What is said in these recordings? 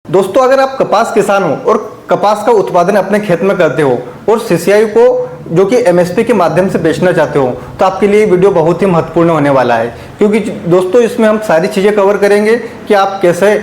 दोस्तों, अगर आप कपास किसान हो और कपास का उत्पादन अपने खेत में करते हो और सीसीआई को जो कि एमएसपी के माध्यम से बेचना चाहते हो, तो आपके लिए वीडियो बहुत ही महत्वपूर्ण होने वाला है। क्योंकि दोस्तों, इसमें हम सारी चीज़ें कवर करेंगे कि आप कैसे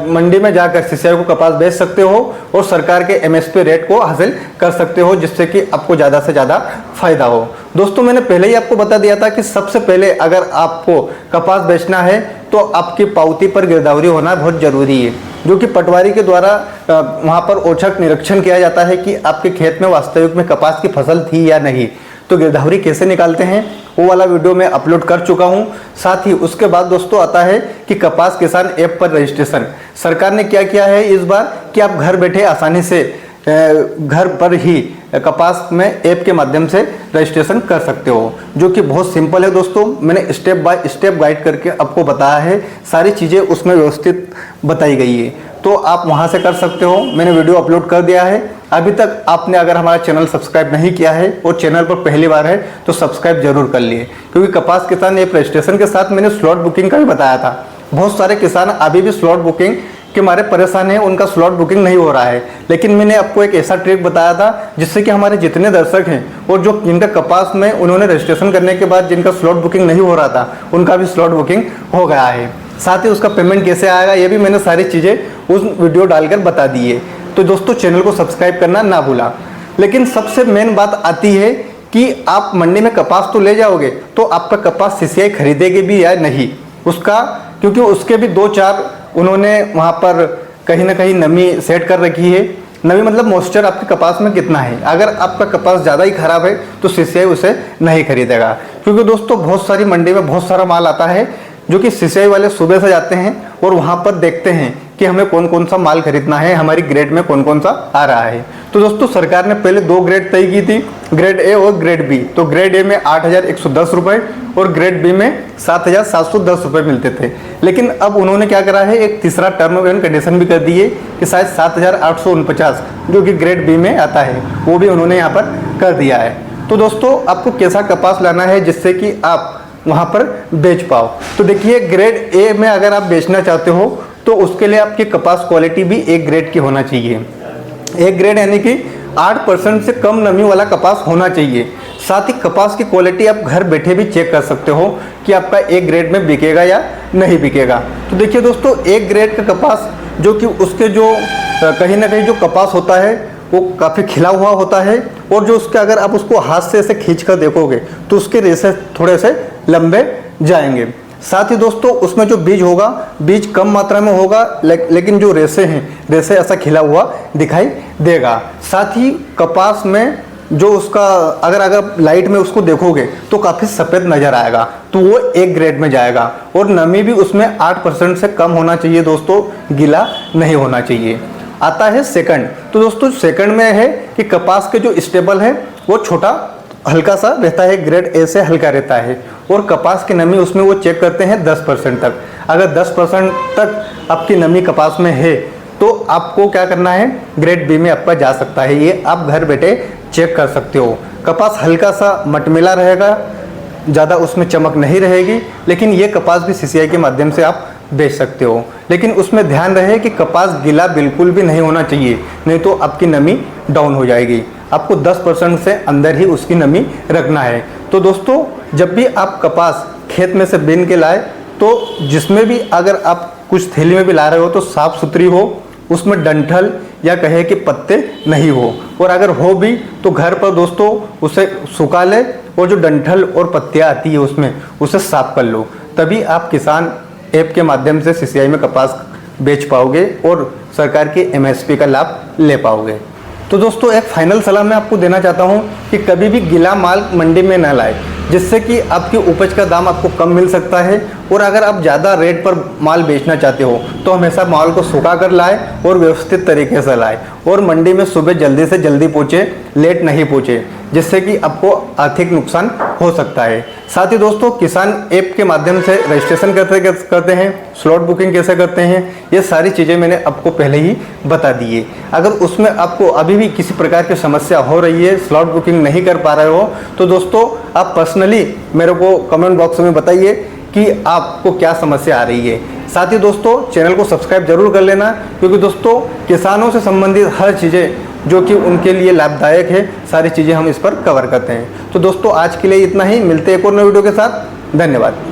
मंडी में जाकर सीसीआई को कपास बेच सकते हो और सरकार के एमएसपी रेट को हासिल कर सकते हो, जिससे कि आपको ज़्यादा से ज़्यादा फायदा हो। दोस्तों, मैंने पहले ही आपको बता दिया था कि सबसे पहले अगर आपको कपास बेचना है तो आपकी पावती पर गिरदावरी होना बहुत ज़रूरी है, जो कि पटवारी के द्वारा वहाँ पर औचक निरीक्षण किया जाता है कि आपके खेत में वास्तविक में कपास की फसल थी या नहीं। तो गिरदावरी कैसे निकालते हैं वो वाला वीडियो मैं अपलोड कर चुका हूं। साथ ही उसके बाद दोस्तों आता है कि कपास किसान ऐप पर रजिस्ट्रेशन सरकार ने क्या किया है इस बार, कि आप घर बैठे आसानी से घर पर ही कपास में ऐप के माध्यम से रजिस्ट्रेशन कर सकते हो, जो कि बहुत सिंपल है। दोस्तों, मैंने स्टेप बाय स्टेप गाइड करके आपको बताया है, सारी चीज़ें उसमें व्यवस्थित बताई गई है, तो आप वहां से कर सकते हो। मैंने वीडियो अपलोड कर दिया है। अभी तक आपने अगर हमारा चैनल सब्सक्राइब नहीं किया है और चैनल पर पहली बार है तो सब्सक्राइब जरूर कर लिए, क्योंकि कपास किसान ऐप रजिस्ट्रेशन के साथ मैंने स्लॉट बुकिंग का भी बताया था। बहुत सारे किसान अभी भी स्लॉट बुकिंग के मारे परेशान है, उनका स्लॉट बुकिंग नहीं हो रहा है। लेकिन मैंने आपको एक ऐसा ट्रिक बताया था जिससे कि हमारे जितने दर्शक हैं और जो जिनका कपास में उन्होंने रजिस्ट्रेशन करने के बाद जिनका स्लॉट बुकिंग नहीं हो रहा था, उनका भी स्लॉट बुकिंग हो गया है। साथ ही उसका पेमेंट कैसे आएगा ये भी मैंने सारी चीज़ें उस वीडियो डालकर बता दी है। तो दोस्तों, चैनल को सब्सक्राइब करना ना भूला। लेकिन सबसे मेन बात आती है कि आप मंडी में कपास तो ले जाओगे, तो आपका कपास सीसीआई खरीदेगी भी या नहीं उसका, क्योंकि उसके भी 2-4 उन्होंने वहाँ पर कहीं ना कहीं नमी सेट कर रखी है। नमी मतलब मॉइस्चर आपके कपास में कितना है। अगर आपका कपास ज़्यादा ही खराब है तो सीसीआई उसे नहीं खरीदेगा, क्योंकि दोस्तों बहुत सारी मंडी में बहुत सारा माल आता है जो कि सीसीआई वाले सुबह से जाते हैं और वहाँ पर देखते हैं कि हमें कौन कौन सा माल खरीदना है, हमारी ग्रेड में कौन कौन सा आ रहा है। तो दोस्तों, सरकार ने पहले 2 ग्रेड तय की थी, ग्रेड ए और ग्रेड बी। तो ग्रेड ए में 8,110 रुपये और ग्रेड बी में 7,710 रुपये मिलते थे। लेकिन अब उन्होंने क्या करा है, एक तीसरा टर्म एंड कंडीशन भी कर दी है कि शायद 7,849 जो कि ग्रेड बी में आता है, वो भी उन्होंने यहाँ पर कर दिया है। तो दोस्तों, आपको कैसा कपास लाना है जिससे कि आप वहाँ पर बेच पाओ। तो देखिए, ग्रेड ए में अगर आप बेचना चाहते हो तो उसके लिए आपकी कपास क्वालिटी भी एक ग्रेड की होना चाहिए। एक ग्रेड यानी कि 8% से कम नमी वाला कपास होना चाहिए। साथ ही कपास की क्वालिटी आप घर बैठे भी चेक कर सकते हो कि आपका एक ग्रेड में बिकेगा या नहीं बिकेगा। तो देखिए दोस्तों, एक ग्रेड का कपास जो कि उसके जो कहीं ना कहीं जो कपास होता है वो काफ़ी खिला हुआ होता है, और जो उसके अगर आप उसको हाथ से ऐसे खींच कर देखोगे तो उसके रेशे थोड़े से लंबे जाएंगे। साथ ही दोस्तों, उसमें जो बीज होगा, बीज कम मात्रा में होगा, लेकिन जो रेशे हैं, रेशे ऐसा खिला हुआ दिखाई देगा। साथ ही कपास में जो उसका अगर लाइट में उसको देखोगे तो काफ़ी सफ़ेद नज़र आएगा, तो वो एक ग्रेड में जाएगा। और नमी भी उसमें 8% से कम होना चाहिए दोस्तों, गीला नहीं होना चाहिए। आता है सेकंड। तो दोस्तों, सेकंड में है कि कपास के जो स्टेबल है वो छोटा हल्का सा रहता है, ग्रेड ए से हल्का रहता है, और कपास की नमी उसमें वो चेक करते हैं 10% तक। अगर 10% तक आपकी नमी कपास में है तो आपको क्या करना है, ग्रेड बी में आपका जा सकता है। ये आप घर बैठे चेक कर सकते हो। कपास हल्का सा मटमिला रहेगा, ज़्यादा उसमें चमक नहीं रहेगी, लेकिन ये कपास भी सीसीआई के माध्यम से आप बेच सकते हो। लेकिन उसमें ध्यान रहे कि कपास गीला बिल्कुल भी नहीं होना चाहिए, नहीं तो आपकी नमी डाउन हो जाएगी। आपको 10% से अंदर ही उसकी नमी रखना है। तो दोस्तों, जब भी आप कपास खेत में से बीन के लाए तो जिसमें भी अगर आप कुछ थैली में भी ला रहे हो तो साफ़ सुथरी हो, उसमें डंठल या कहे कि पत्ते नहीं हो, और अगर हो भी तो घर पर दोस्तों उसे सुखा ले और जो डंठल और पत्तियाँ आती है उसमें उसे साफ कर लो, तभी आप किसान ऐप के माध्यम से सीसीआई में कपास बेच पाओगे और सरकार की एमएसपी का लाभ ले पाओगे। तो दोस्तों, एक फाइनल सलाह मैं आपको देना चाहता हूँ कि कभी भी गीला माल मंडी में न लाए, जिससे कि आपकी उपज का दाम आपको कम मिल सकता है। और अगर आप ज़्यादा रेट पर माल बेचना चाहते हो तो हमेशा माल को सुखा कर लाए और व्यवस्थित तरीके से लाए, और मंडी में सुबह जल्दी से जल्दी पहुँचे, लेट नहीं पहुँचे, जिससे कि आपको आर्थिक नुकसान हो सकता है। साथ ही दोस्तों, किसान ऐप के माध्यम से रजिस्ट्रेशन करते हैं, स्लॉट बुकिंग कैसे करते हैं, ये सारी चीज़ें मैंने आपको पहले ही बता दी है। अगर उसमें आपको अभी भी किसी प्रकार की समस्या हो रही है, स्लॉट बुकिंग नहीं कर पा रहे हो, तो दोस्तों आप पर्सनली मेरे को कमेंट बॉक्स में बताइए कि आपको क्या समस्या आ रही है। साथ ही दोस्तों चैनल को सब्सक्राइब जरूर कर लेना, क्योंकि दोस्तों किसानों से संबंधित हर चीज़ें जो कि उनके लिए लाभदायक है, सारी चीज़ें हम इस पर कवर करते हैं। तो दोस्तों आज के लिए इतना ही, मिलते हैं एक और नए वीडियो के साथ। धन्यवाद।